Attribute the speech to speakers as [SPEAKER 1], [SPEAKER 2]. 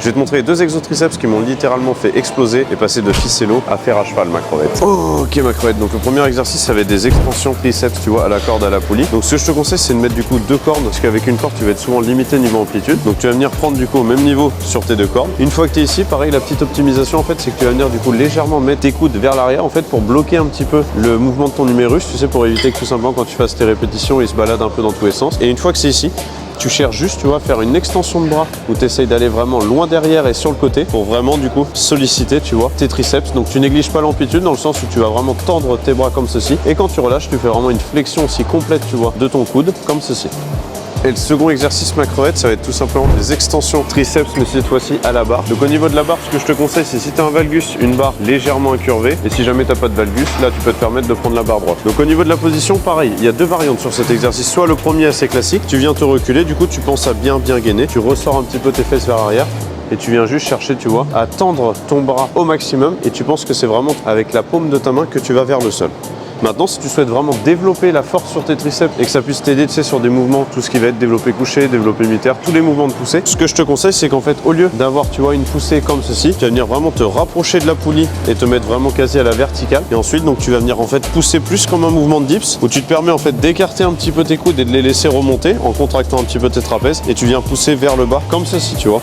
[SPEAKER 1] Je vais te montrer deux exotriceps qui m'ont littéralement fait exploser et passer de ficello à fer à cheval, ma crevette. Ok, ma crevette. Donc le premier exercice, ça va être des extensions triceps, tu vois, à la corde, à la poulie. Donc ce que je te conseille, c'est de mettre du coup deux cordes, parce qu'avec une corde, tu vas être souvent limité niveau amplitude. Donc tu vas venir prendre du coup au même niveau sur tes deux cordes. Une fois que tu es ici, pareil, la petite optimisation en fait, c'est que tu vas venir du coup légèrement mettre tes coudes vers l'arrière en fait pour bloquer un petit peu le mouvement de ton numérus, tu sais, pour éviter que tout simplement quand tu fasses tes répétitions, il se balade un peu dans tous les sens. Et une fois que c'est ici, tu cherches juste, tu vois, faire une extension de bras où tu essayes d'aller vraiment loin derrière et sur le côté pour vraiment du coup solliciter, tu vois, tes triceps. Donc tu négliges pas l'amplitude dans le sens où tu vas vraiment tendre tes bras comme ceci. Et quand tu relâches, tu fais vraiment une flexion aussi complète, tu vois, de ton coude comme ceci. Et le second exercice, ma crevette, ça va être tout simplement des extensions triceps, mais cette fois-ci à la barre. Donc au niveau de la barre, ce que je te conseille, c'est si tu as un valgus, une barre légèrement incurvée. Et si jamais tu n'as pas de valgus, là tu peux te permettre de prendre la barre droite. Donc au niveau de la position, pareil, il y a deux variantes sur cet exercice. Soit le premier assez classique, tu viens te reculer, du coup tu penses à bien gainer, tu ressors un petit peu tes fesses vers l'arrière. Et tu viens juste chercher, tu vois, à tendre ton bras au maximum. Et tu penses que c'est vraiment avec la paume de ta main que tu vas vers le sol. Maintenant, si tu souhaites vraiment développer la force sur tes triceps et que ça puisse t'aider, tu sais, sur des mouvements, tout ce qui va être développé couché, développé militaire, tous les mouvements de poussée, ce que je te conseille, c'est qu'en fait, au lieu d'avoir, tu vois, une poussée comme ceci, tu vas venir vraiment te rapprocher de la poulie et te mettre vraiment quasi à la verticale. Et ensuite, donc, tu vas venir en fait pousser plus comme un mouvement de dips où tu te permets en fait d'écarter un petit peu tes coudes et de les laisser remonter en contractant un petit peu tes trapèzes et tu viens pousser vers le bas comme ceci, tu vois.